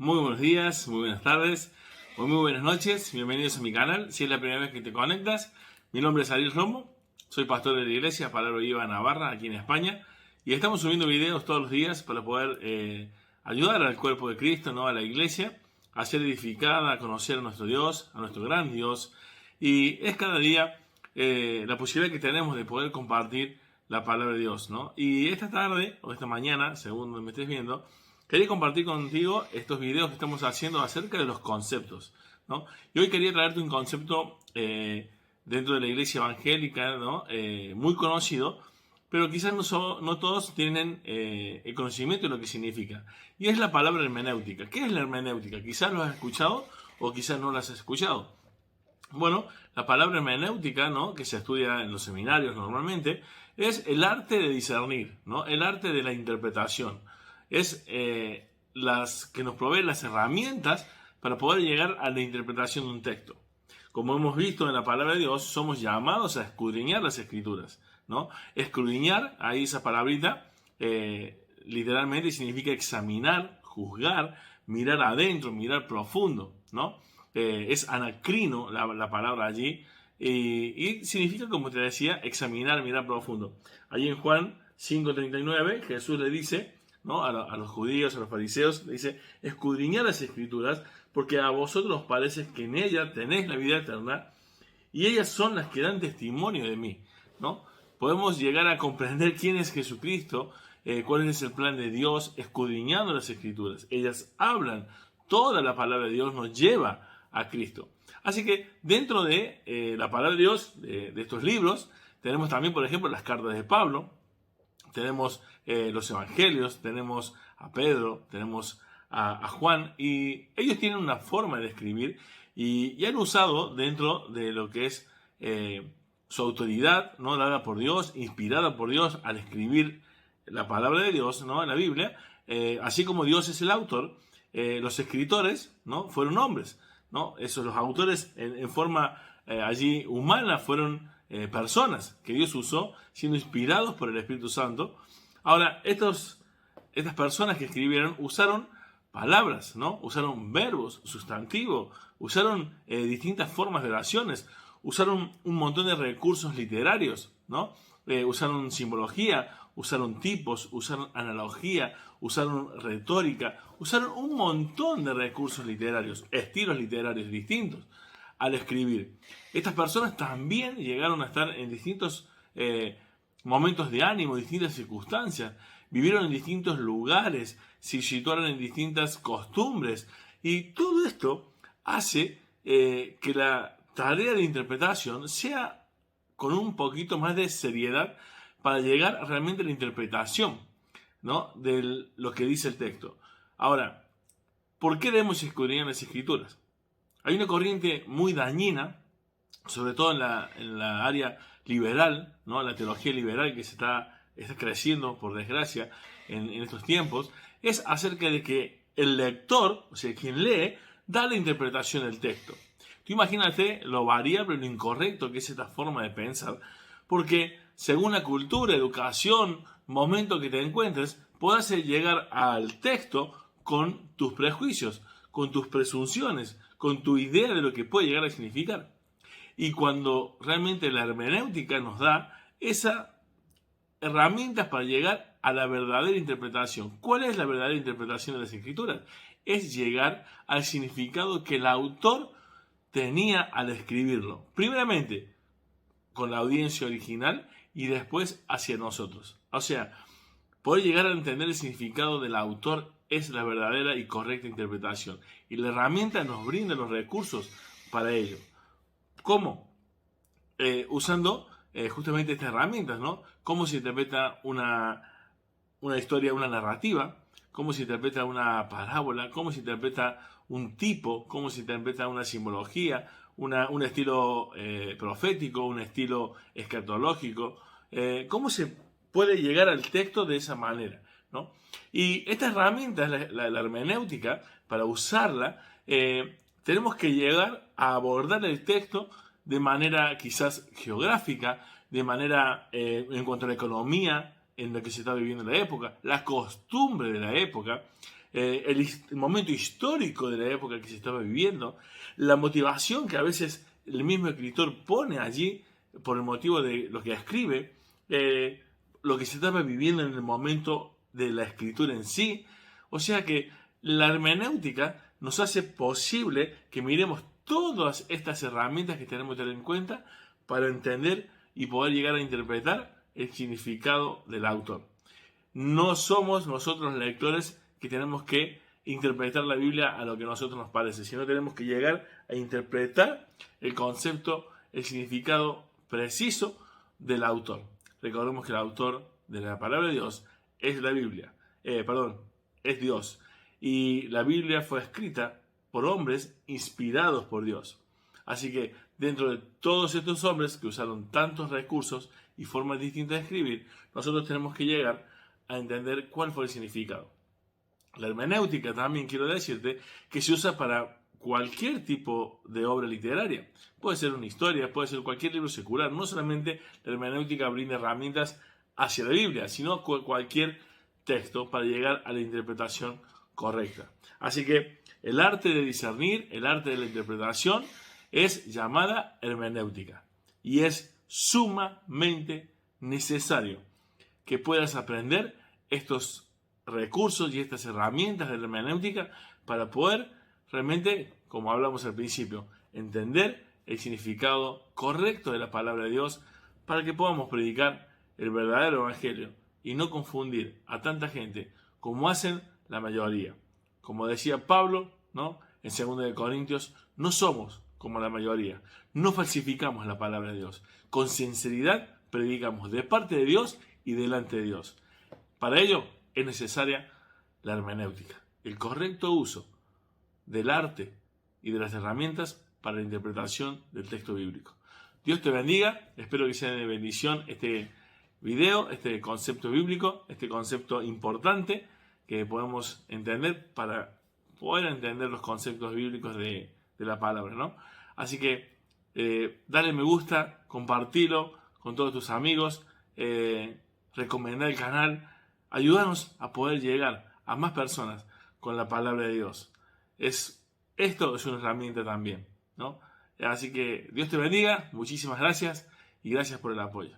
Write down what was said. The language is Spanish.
Muy buenos días, muy buenas tardes o muy buenas noches. Bienvenidos a mi canal. Si es la primera vez que te conectas, mi nombre es Ariel Romo. Soy pastor de la iglesia Palabra Viva Navarra, aquí en España. Y estamos subiendo videos todos los días para poder ayudar al cuerpo de Cristo, ¿no? A la iglesia, a ser edificada, a conocer a nuestro Dios, a nuestro gran Dios. Y es cada día la posibilidad que tenemos de poder compartir la palabra de Dios, ¿no? Y esta tarde, o esta mañana, según me estés viendo, quería compartir contigo estos videos que estamos haciendo acerca de los conceptos, ¿no? Y hoy quería traerte un concepto dentro de la iglesia evangélica, ¿no? Muy conocido, pero quizás no todos tienen el conocimiento de lo que significa. Y es la palabra hermenéutica. ¿Qué es la hermenéutica? Quizás lo has escuchado o quizás no lo has escuchado. Bueno, la palabra hermenéutica, ¿no? Que se estudia en los seminarios normalmente, es el arte de discernir, ¿no? El arte de la interpretación. Es las que nos provee las herramientas para poder llegar a la interpretación de un texto. Como hemos visto en la palabra de Dios, somos llamados a escudriñar las escrituras, ¿no? Escudriñar, ahí esa palabrita, literalmente significa examinar, juzgar, mirar adentro, mirar profundo, ¿no? Es anacrino la palabra allí, y significa, como te decía, examinar, mirar profundo. Allí en Juan 5:39, Jesús le dice, ¿no? a los judíos, a los fariseos, le dice: escudriñad las escrituras, porque a vosotros os parece que en ellas tenéis la vida eterna, y ellas son las que dan testimonio de mí, ¿no? Podemos llegar a comprender quién es Jesucristo, cuál es el plan de Dios, escudriñando las escrituras. Ellas hablan, toda la palabra de Dios nos lleva a Cristo. Así que dentro de la palabra de Dios, de estos libros, tenemos también, por ejemplo, las cartas de Pablo, tenemos los evangelios, tenemos a Pedro, tenemos a Juan, y ellos tienen una forma de escribir y han usado dentro de lo que es su autoridad, ¿no? Dada por Dios, inspirada por Dios al escribir la palabra de Dios, ¿no? En la Biblia, así como Dios es el autor, los escritores, ¿no? Fueron hombres, ¿no? Los autores en forma allí humana fueron personas que Dios usó siendo inspirados por el Espíritu Santo. Ahora, estas personas que escribieron usaron palabras, ¿no? Usaron verbos, sustantivos, usaron distintas formas de oraciones, usaron un montón de recursos literarios, ¿no? Usaron simbología, usaron tipos, usaron analogía, usaron retórica, usaron un montón de recursos literarios, estilos literarios distintos al escribir. Estas personas también llegaron a estar en distintos momentos de ánimo, distintas circunstancias, vivieron en distintos lugares, se situaron en distintas costumbres, y todo esto hace que la tarea de interpretación sea con un poquito más de seriedad para llegar realmente a la interpretación, ¿no? De lo que dice el texto. Ahora, ¿por qué debemos escudriñar las escrituras? Hay una corriente muy dañina, sobre todo en la área liberal, ¿no? La teología liberal que está creciendo, por desgracia, en estos tiempos, es acerca de que el lector, o sea, quien lee, da la interpretación del texto. Tú imagínate lo variable, lo incorrecto que es esta forma de pensar, porque según la cultura, educación, momento que te encuentres, puedas llegar al texto con tus prejuicios, con tus presunciones, con tu idea de lo que puede llegar a significar. Y cuando realmente la hermenéutica nos da esas herramientas para llegar a la verdadera interpretación. ¿Cuál es la verdadera interpretación de las escrituras? Es llegar al significado que el autor tenía al escribirlo. Primeramente, con la audiencia original, y después hacia nosotros. O sea, poder llegar a entender el significado del autor es la verdadera y correcta interpretación. Y la herramienta nos brinda los recursos para ello. ¿Cómo? Usando justamente estas herramientas, ¿no? Cómo se interpreta una historia, una narrativa, cómo se interpreta una parábola, cómo se interpreta un tipo, cómo se interpreta una simbología, un estilo profético, un estilo escatológico, cómo se puede llegar al texto de esa manera, ¿no? Y esta herramienta, la hermenéutica, para usarla, tenemos que llegar a abordar el texto de manera quizás geográfica, de manera en cuanto a la economía en la que se está viviendo la época, la costumbre de la época, el momento histórico de la época que se estaba viviendo, la motivación que a veces el mismo escritor pone allí por el motivo de lo que escribe, lo que se estaba viviendo en el momento de la escritura en sí. O sea que la hermenéutica nos hace posible que miremos todas estas herramientas que tenemos que tener en cuenta para entender y poder llegar a interpretar el significado del autor. No somos nosotros lectores que tenemos que interpretar la Biblia a lo que a nosotros nos parece, sino tenemos que llegar a interpretar el concepto, el significado preciso del autor. Recordemos que el autor de la palabra de Dios es la Biblia, es Dios. Y la Biblia fue escrita por hombres inspirados por Dios. Así que dentro de todos estos hombres que usaron tantos recursos y formas distintas de escribir, nosotros tenemos que llegar a entender cuál fue el significado. La hermenéutica también quiero decirte que se usa para cualquier tipo de obra literaria. Puede ser una historia, puede ser cualquier libro secular. No solamente la hermenéutica brinda herramientas hacia la Biblia, sino cualquier texto para llegar a la interpretación correcta. Así que el arte de discernir, el arte de la interpretación es llamada hermenéutica y es sumamente necesario que puedas aprender estos recursos y estas herramientas de la hermenéutica para poder realmente, como hablamos al principio, entender el significado correcto de la palabra de Dios para que podamos predicar el verdadero evangelio y no confundir a tanta gente como hacen la mayoría. Como decía Pablo, ¿no?, en 2 Corintios, no somos como la mayoría, no falsificamos la palabra de Dios, con sinceridad predicamos de parte de Dios y delante de Dios. Para ello es necesaria la hermenéutica, el correcto uso del arte y de las herramientas para la interpretación del texto bíblico. Dios te bendiga, espero que sea de bendición este video, este concepto bíblico, este concepto importante que podemos entender para poder entender los conceptos bíblicos de la palabra, ¿no? Así que dale me gusta, compartilo con todos tus amigos, recomendar el canal, ayúdanos a poder llegar a más personas con la palabra de Dios. Esto es una herramienta también, ¿no? Así que Dios te bendiga, muchísimas gracias y gracias por el apoyo.